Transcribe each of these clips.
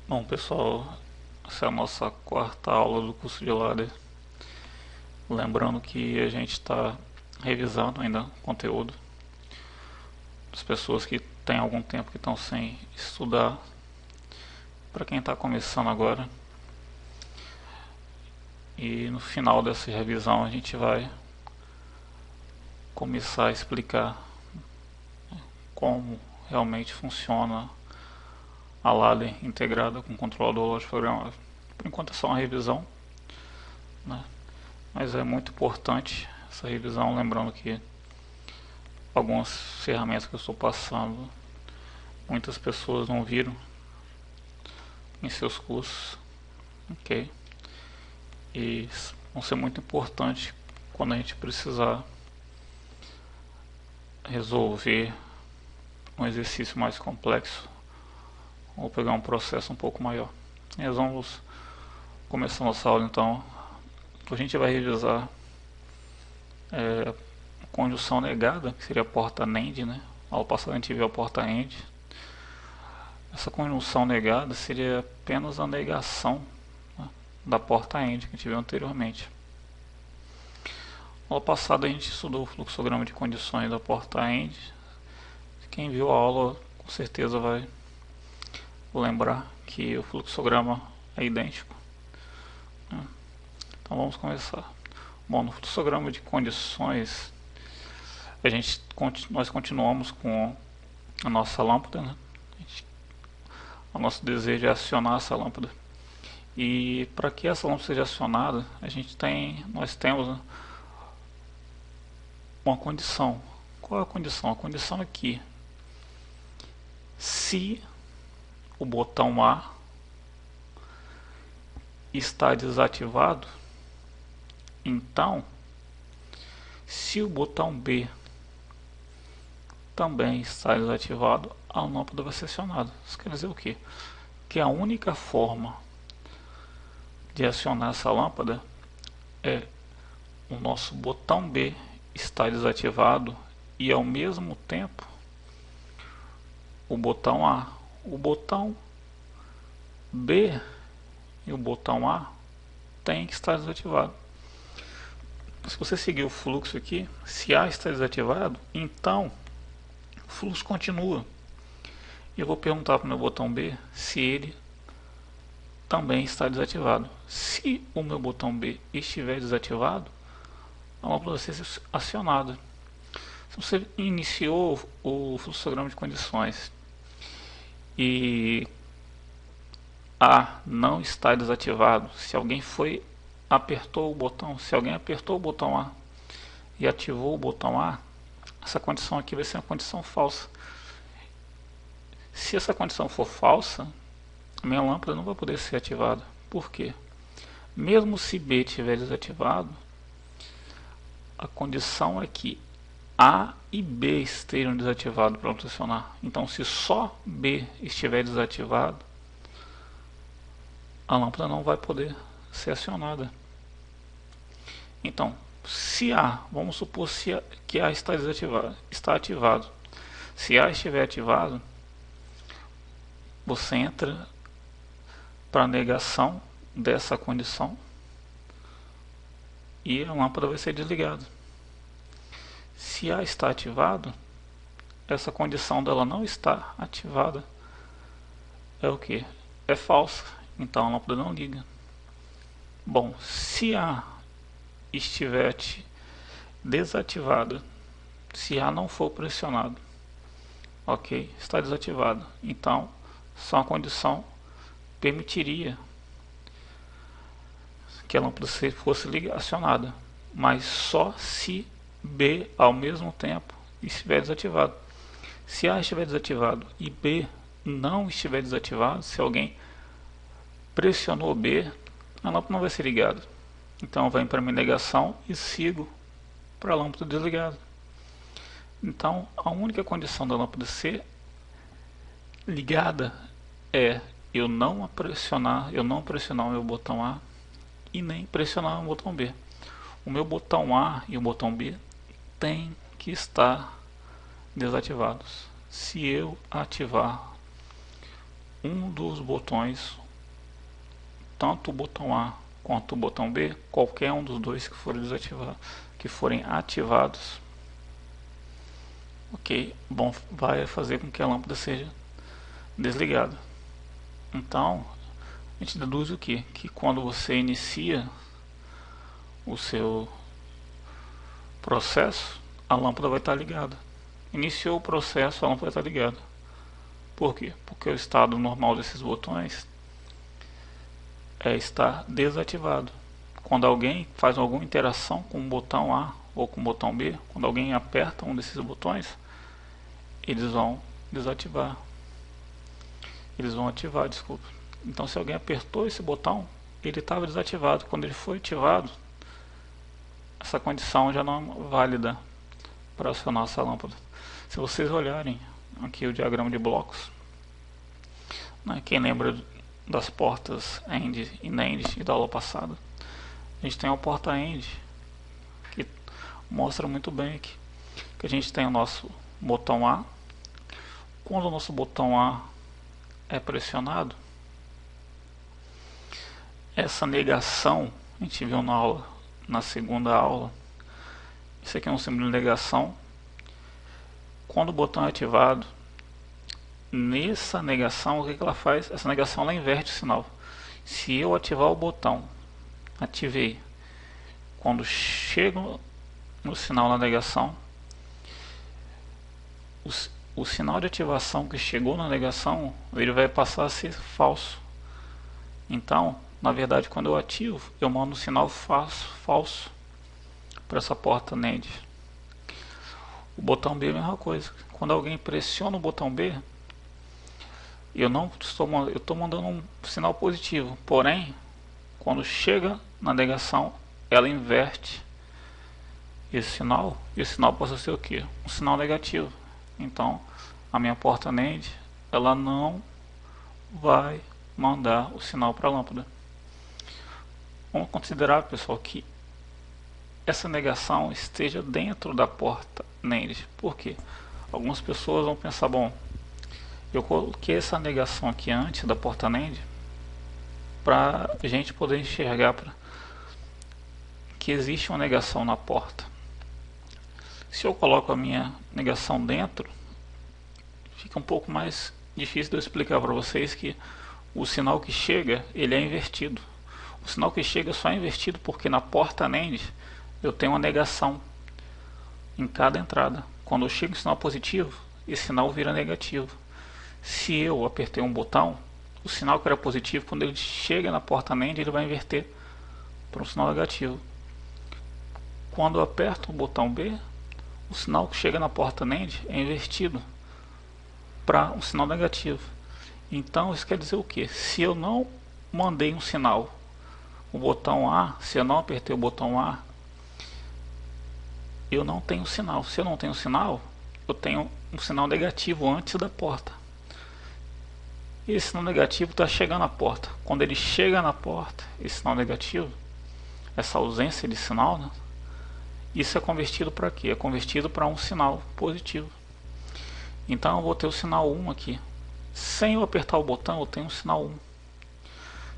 Bom, pessoal, essa é a nossa quarta aula do curso de ladder. Lembrando que a gente está revisando ainda o conteúdo das pessoas que têm algum tempo que estão sem estudar. Para quem está começando agora, e no final dessa revisão a gente vai começar a explicar como realmente funciona a ladder integrada com controlador lógico programável. Por enquanto é só uma revisão, né? Mas é muito importante essa revisão, lembrando que algumas ferramentas que eu estou passando muitas pessoas não viram em seus cursos, ok? E vão ser muito importantes quando a gente precisar resolver um exercício mais complexo ou pegar um processo um pouco maior. E nós vamos começar nossa aula então. A gente vai revisar conjunção negada, que seria a porta AND, né? Ao passado a gente viu a porta AND. Essa conjunção negada seria apenas a negação, né, da porta AND que a gente viu anteriormente. No passado a gente estudou o fluxograma de condições da porta AND. Quem viu a aula com certeza vai lembrar que o fluxograma é idêntico, né? Então vamos começar. Bom, no fluxograma de condições nós continuamos com a nossa lâmpada, né? O nosso desejo é acionar essa lâmpada. E para que essa lâmpada seja acionada, nós temos, né, uma condição. Qual é a condição? A condição é que se o botão A está desativado, então se o botão B também está desativado, a lâmpada vai ser acionada. Isso quer dizer o quê? Que a única forma de acionar essa lâmpada é o nosso botão B estar desativado e ao mesmo tempo o botão A. O botão B e o botão A tem que estar desativado. Se você seguir o fluxo aqui, se A está desativado, então o fluxo continua. E eu vou perguntar para o meu botão B se ele também está desativado. Se o meu botão B estiver desativado, a lâmpada vai ser acionada. Se você iniciou o fluxograma de condições e A não está desativado, se alguém apertou o botão A e ativou o botão A, essa condição aqui vai ser uma condição falsa. Se essa condição for falsa, a minha lâmpada não vai poder ser ativada. Por quê? Mesmo se B estiver desativado, a condição é que A e B estejam desativados para funcionar. Então, se só B estiver desativado, a lâmpada não vai poder ser acionada. Então, se A, vamos supor que A está desativado, está ativado. Se A estiver ativado, você entra para a negação dessa condição e a lâmpada vai ser desligada. Se A está ativado, essa condição dela não está ativada é o que? É falsa, então a lâmpada não liga. Bom, se A estiver desativada, se A não for pressionado, ok, está desativado, então só a condição permitiria que a lâmpada fosse acionada, mas só se B ao mesmo tempo estiver desativado. Se A estiver desativado e B não estiver desativado, se alguém pressionou B, a lâmpada não vai ser ligada. Então vai para minha negação e sigo para a lâmpada desligada. Então a única condição da lâmpada ser ligada é eu não pressionar o meu botão A e nem pressionar o botão B. O meu botão A e o botão B tem que estar desativados. Se eu ativar um dos botões, tanto o botão A quanto o botão B, qualquer um dos dois que forem desativados, que forem ativados, ok, bom, vai fazer com que a lâmpada seja desligada. Então, a gente deduz o quê? Que quando você inicia o seu processo, a lâmpada vai estar ligada. Iniciou o processo, a lâmpada vai estar ligada. Por quê? Porque o estado normal desses botões é estar desativado. Quando alguém faz alguma interação com o botão A ou com o botão B, quando alguém aperta um desses botões, eles vão desativar. Eles vão ativar, desculpa. Então, se alguém apertou esse botão, ele estava desativado. Quando ele foi ativado, essa condição já não é válida para acionar essa lâmpada. Se vocês olharem aqui o diagrama de blocos, né, quem lembra das portas AND e NAND e da aula passada, a gente tem uma porta AND que mostra muito bem aqui que a gente tem o nosso botão A. Quando o nosso botão A é pressionado, essa negação, a gente viu na segunda aula, isso aqui é um símbolo de negação. Quando o botão é ativado, nessa negação, o que ela faz? Essa negação ela inverte o sinal. Se eu ativar o botão, ativei, quando chego no sinal na negação, o sinal de ativação que chegou na negação, ele vai passar a ser falso. Então, na verdade, quando eu ativo, eu mando um sinal falso para essa porta NAND. O botão B é a mesma coisa. Quando alguém pressiona o botão B, eu estou mandando um sinal positivo. Porém, quando chega na negação, ela inverte esse sinal. E esse sinal passa a ser o quê? Um sinal negativo. Então, a minha porta NAND, ela não vai mandar o sinal para a lâmpada. Vamos considerar, pessoal, que essa negação esteja dentro da porta NAND. Por quê? Algumas pessoas vão pensar, bom, eu coloquei essa negação aqui antes da porta NAND para a gente poder enxergar que existe uma negação na porta. Se eu coloco a minha negação dentro, fica um pouco mais difícil de eu explicar para vocês que o sinal que chega, ele é invertido. O sinal que chega só é invertido porque na porta NAND eu tenho uma negação em cada entrada. Quando eu chego em sinal positivo, esse sinal vira negativo. Se eu apertei um botão, o sinal que era positivo, quando ele chega na porta NAND, ele vai inverter para um sinal negativo. Quando eu aperto o botão B, o sinal que chega na porta NAND é invertido para um sinal negativo. Então isso quer dizer o que? Se eu não mandei um sinal, o botão A, se eu não apertei o botão A, eu não tenho sinal. Se eu não tenho sinal, eu tenho um sinal negativo antes da porta. E esse sinal negativo está chegando à porta. Quando ele chega na porta, esse sinal negativo, essa ausência de sinal, né, isso é convertido para quê? É convertido para um sinal positivo. Então eu vou ter o sinal 1 aqui. Sem eu apertar o botão, eu tenho o sinal 1.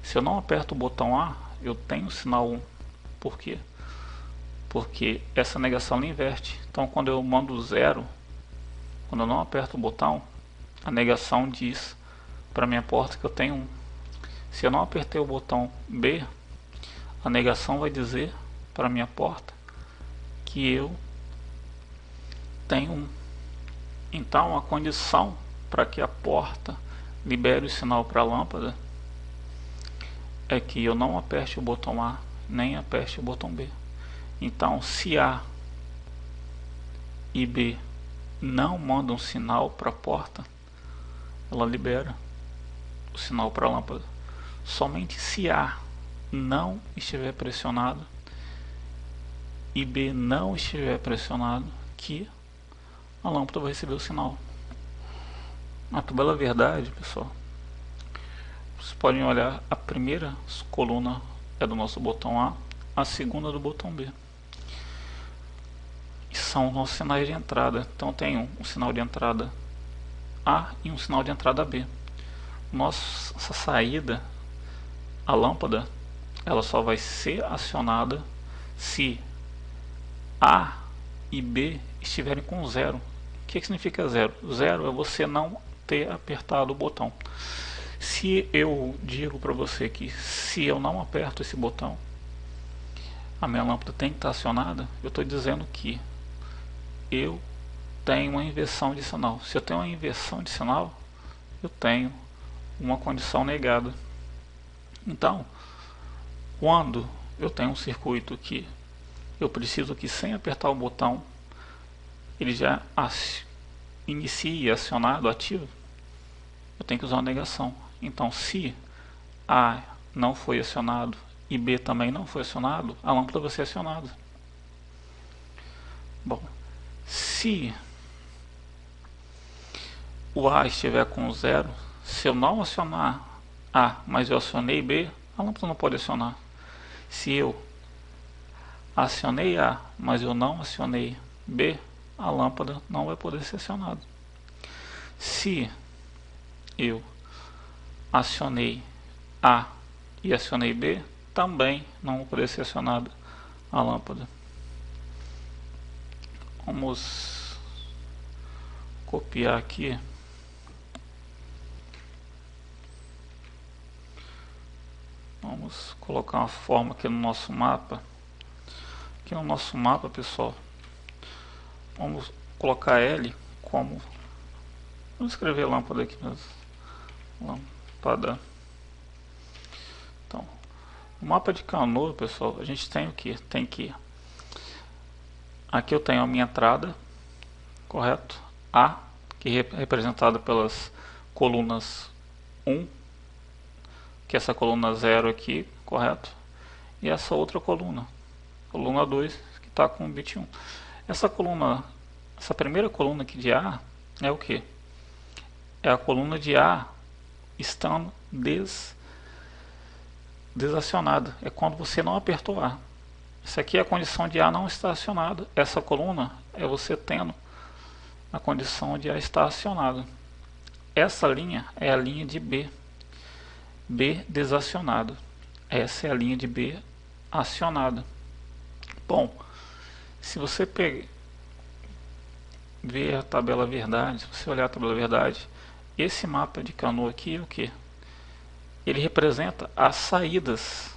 Se eu não aperto o botão A, eu tenho o sinal 1. Por quê? Porque essa negação inverte. Então quando eu mando 0, quando eu não aperto o botão, a negação diz para minha porta que eu tenho 1. Se eu não apertei o botão B, a negação vai dizer para minha porta que eu tenho 1. Então a condição para que a porta libere o sinal para a lâmpada é que eu não aperte o botão A nem aperte o botão B. Então se A e B não mandam sinal para a porta, ela libera o sinal para a lâmpada. Somente se A não estiver pressionado e B não estiver pressionado, que a lâmpada vai receber o sinal. A bela verdade, pessoal, vocês podem olhar, a primeira coluna é do nosso botão A segunda do botão B. E são nossos sinais de entrada. Então tem um sinal de entrada A e um sinal de entrada B. nossa saída, a lâmpada, ela só vai ser acionada se A e B estiverem com zero. O que significa zero? Zero é você não ter apertado o botão. Se eu digo para você que se eu não aperto esse botão, a minha lâmpada tem que estar acionada, eu estou dizendo que eu tenho uma inversão de sinal. Se eu tenho uma inversão de sinal, eu tenho uma condição negada. Então, quando eu tenho um circuito que eu preciso que sem apertar o botão ele já inicie acionado, ativo, eu tenho que usar uma negação. Então, se A não foi acionado e B também não foi acionado, a lâmpada vai ser acionada. Bom, se o A estiver com zero, se eu não acionar A, mas eu acionei B, a lâmpada não pode acionar. Se eu acionei A, mas eu não acionei B, a lâmpada não vai poder ser acionada. Se eu acionei A e acionei B, também não vai poder ser acionada a lâmpada. Vamos copiar aqui. Vamos colocar uma forma aqui no nosso mapa. Aqui no nosso mapa, pessoal, vamos colocar L como... Vamos escrever lâmpada aqui mesmo. Lâmpada. Então, no mapa de canoa, pessoal, a gente tem o que? Tem que... Aqui eu tenho a minha entrada, correto? A, que é representada pelas colunas 1, que é essa coluna 0 aqui, correto? E essa outra coluna 2, que está com o bit 1. Essa primeira coluna aqui de A é o que? É a coluna de A estando desacionada. É quando você não apertou A. Isso aqui é a condição de A não estar acionada. Essa coluna é você tendo a condição de A estar acionada. Essa linha é a linha de B. B desacionado. Essa é a linha de B acionada. Bom, se você ver a tabela verdade, se você olhar a tabela verdade, esse mapa de canoa aqui é o que? Ele representa as saídas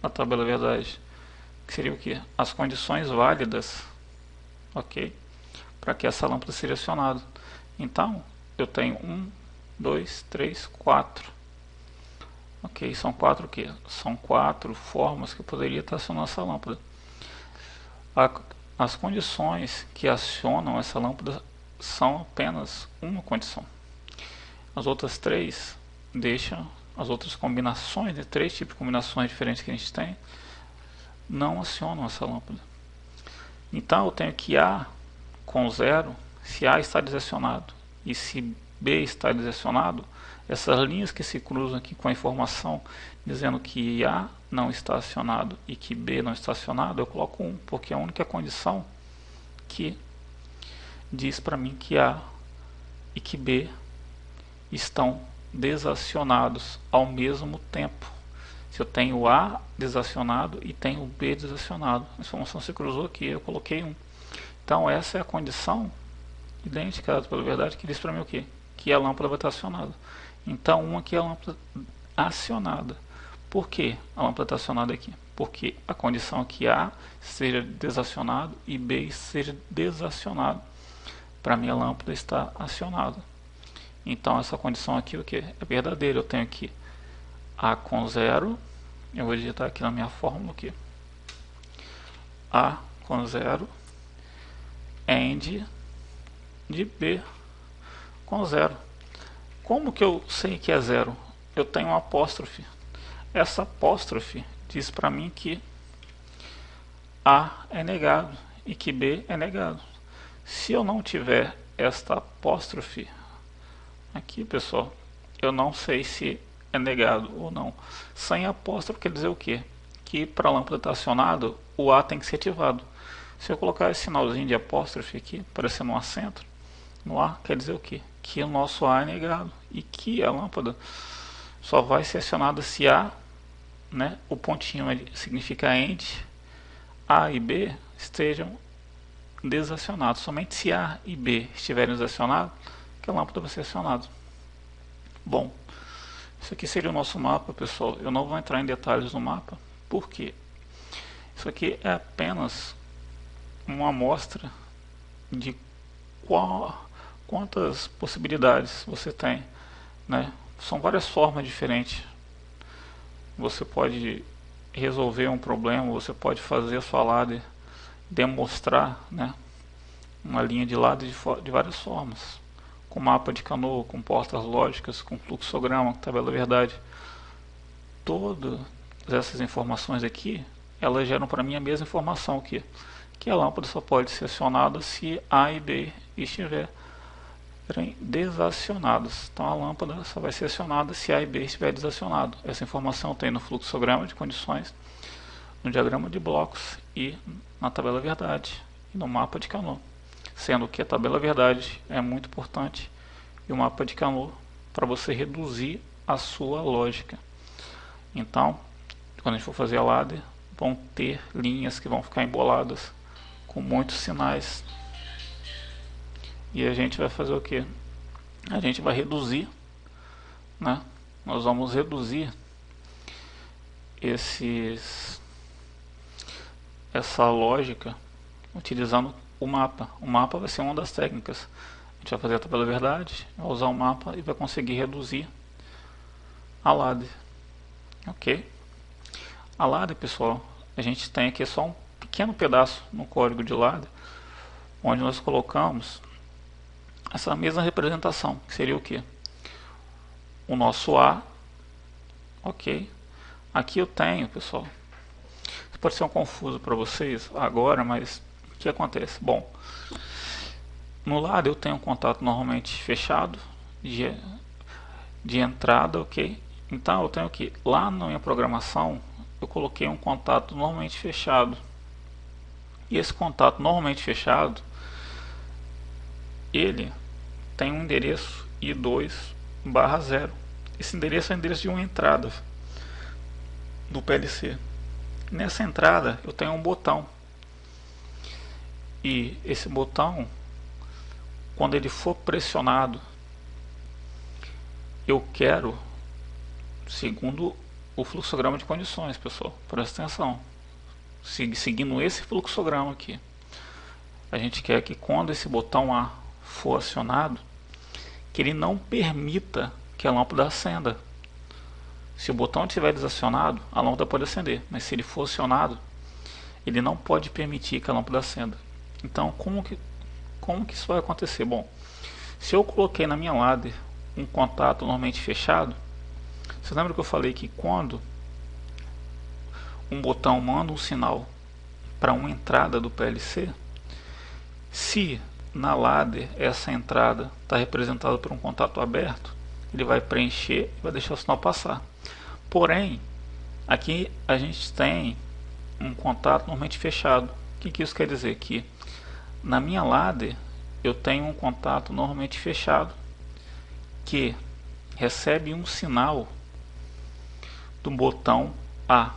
da tabela verdade, que seria o que? As condições válidas, ok? Para que essa lâmpada seja acionada. Então, eu tenho 1, 2, 3, 4. Ok, são 4 o que? São 4 formas que eu poderia estar acionando essa lâmpada. As condições que acionam essa lâmpada são apenas uma condição. As outras 3 deixam, as outras combinações, de 3 tipos de combinações diferentes que a gente tem, não acionam essa lâmpada. Então eu tenho que A com 0, se A está desacionado e se B está desacionado, essas linhas que se cruzam aqui com a informação dizendo que A não está acionado e que B não está acionado, eu coloco 1, porque é a única condição que diz para mim que A e que B estão desacionados ao mesmo tempo. Se eu tenho A desacionado e tenho B desacionado, a informação se cruzou aqui, eu coloquei 1. Então essa é a condição idêntica pela verdade que diz para mim o quê? Que a lâmpada vai estar acionada. Então 1 aqui é a lâmpada acionada. Por que a lâmpada está acionada aqui? Porque a condição é que A seja desacionado e B seja desacionado. Para mim a lâmpada está acionada. Então essa condição aqui o que? É verdadeira. Eu tenho aqui A com 0. Eu vou digitar aqui na minha fórmula aqui. A com 0 AND de B com 0. Como que eu sei que é 0? Eu tenho um apóstrofe. Essa apóstrofe diz para mim que A é negado e que B é negado. Se eu não tiver esta apóstrofe aqui, pessoal, eu não sei se é negado ou não. Sem apóstrofe quer dizer o quê? Que para a lâmpada estar acionada, o A tem que ser ativado. Se eu colocar esse sinalzinho de apóstrofe aqui, parecendo um acento, no A, quer dizer o quê? Que o nosso A é negado e que a lâmpada só vai ser acionada se A, né, o pontinho significa end, A e B estejam desacionados. Somente se A e B estiverem desacionados, que a lâmpada vai ser acionada. Bom, isso aqui seria o nosso mapa, pessoal. Eu não vou entrar em detalhes no mapa, porque isso aqui é apenas uma amostra de quantas possibilidades você tem, né? São várias formas diferentes. Você pode resolver um problema, você pode fazer a sua ladder demonstrar, né, uma linha de ladder de várias formas, com mapa de canoa, com portas lógicas, com fluxograma, com tabela verdade. Todas essas informações aqui, elas geram para mim a mesma informação que a lâmpada só pode ser acionada se A e B estiverem desacionados. Então a lâmpada só vai ser acionada se A e B estiver desacionado. Essa informação tem no fluxograma de condições, no diagrama de blocos e na tabela verdade e no mapa de canoa. Sendo que a tabela verdade é muito importante e o mapa de canoa para você reduzir a sua lógica. Então, quando a gente for fazer a ladder, vão ter linhas que vão ficar emboladas com muitos sinais. E a gente vai fazer o que? A gente vai reduzir, né? Nós vamos reduzir essa lógica utilizando o mapa. O mapa vai ser uma das técnicas. A gente vai fazer a tabela verdade, vai usar o mapa e vai conseguir reduzir a ladder. Ok? A ladder, pessoal, a gente tem aqui só um pequeno pedaço no código de ladder, onde nós colocamos essa mesma representação, que seria o que? O nosso A, ok? Aqui eu tenho, pessoal, isso pode ser um confuso para vocês agora, mas o que acontece? Bom, no lado eu tenho um contato normalmente fechado de entrada, ok? Então eu tenho que, lá na minha programação, eu coloquei um contato normalmente fechado. E esse contato normalmente fechado, ele tem um endereço I2/0. Esse endereço é o endereço de uma entrada do PLC. Nessa entrada eu tenho um botão. E esse botão, quando ele for pressionado, eu quero, segundo o fluxograma de condições, pessoal, presta atenção, seguindo esse fluxograma aqui, a gente quer que quando esse botão A for acionado, que ele não permita que a lâmpada acenda. Se o botão estiver desacionado, a lâmpada pode acender, mas se ele for acionado, ele não pode permitir que a lâmpada acenda. Então, como que isso vai acontecer? Bom, se eu coloquei na minha ladder um contato normalmente fechado, você lembra que eu falei que quando um botão manda um sinal para uma entrada do PLC, se na ladder essa entrada está representada por um contato aberto, ele vai preencher e vai deixar o sinal passar. Porém, aqui a gente tem um contato normalmente fechado. O que isso quer dizer? Que na minha ladder eu tenho um contato normalmente fechado que recebe um sinal do botão A.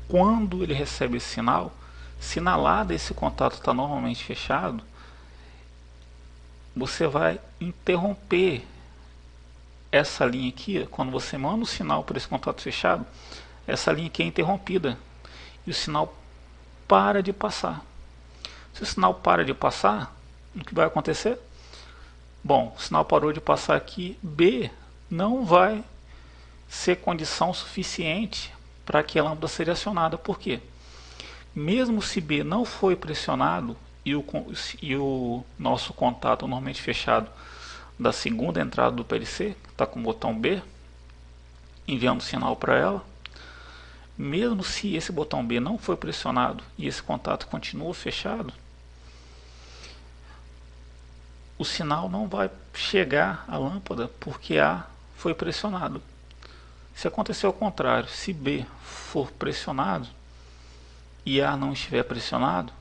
Quando ele recebe esse sinal, se na ladder esse contato está normalmente fechado, você vai interromper essa linha aqui. Quando você manda o sinal para esse contato fechado, essa linha aqui é interrompida e o sinal para de passar. Se o sinal para de passar, o que vai acontecer? Bom, o sinal parou de passar aqui, B não vai ser condição suficiente para que a lâmpada seja acionada. Por quê? Mesmo se B não foi pressionado e o nosso contato normalmente fechado da segunda entrada do PLC, que está com o botão B, enviando sinal para ela, mesmo se esse botão B não foi pressionado e esse contato continua fechado, o sinal não vai chegar à lâmpada porque A foi pressionado. Se acontecer ao contrário, se B for pressionado e A não estiver pressionado,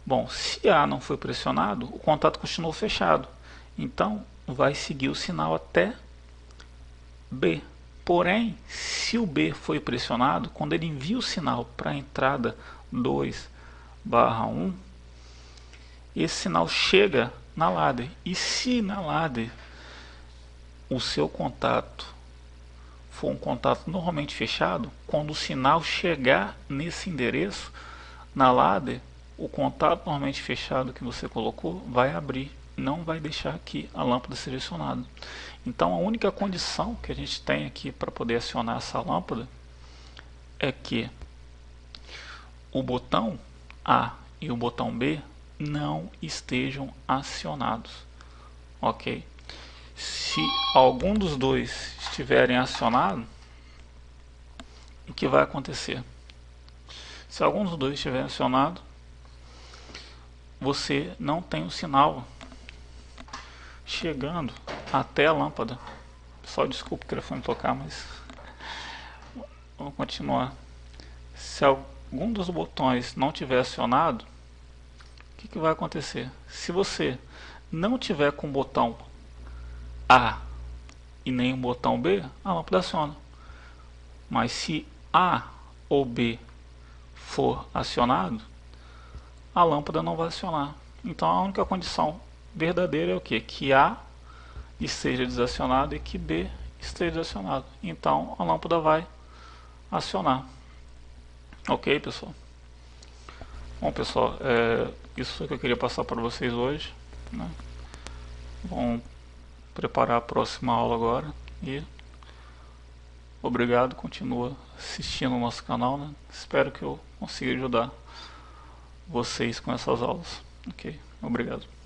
bom, se A não foi pressionado, o contato continuou fechado. Então vai seguir o sinal até B. Porém, se o B foi pressionado, quando ele envia o sinal para a entrada 2/1, esse sinal chega na ladder. E se na ladder o seu contato for um contato normalmente fechado, quando o sinal chegar nesse endereço, na ladder, o contato normalmente fechado que você colocou vai abrir, não vai deixar que a lâmpada seja acionada. Então a única condição que a gente tem aqui para poder acionar essa lâmpada é que o botão A e o botão B não estejam acionados, ok? Se algum dos dois estiverem acionado, o que vai acontecer? Se algum dos dois estiver acionado, você não tem o sinal chegando até a lâmpada. Só desculpa o telefone tocar, mas vamos continuar. Se algum dos botões não tiver acionado, o que vai acontecer? Se você não tiver com o botão A e nem o botão B, a lâmpada aciona. Mas se A ou B for acionado, a lâmpada não vai acionar. Então a única condição verdadeira é o que? Que A esteja desacionado e que B esteja desacionado. Então a lâmpada vai acionar. Ok, pessoal? Bom, pessoal, isso que eu queria passar para vocês hoje, né? Vamos preparar a próxima aula agora e obrigado, continua assistindo o nosso canal, né? Espero que eu consiga ajudar vocês com essas aulas. Ok, obrigado.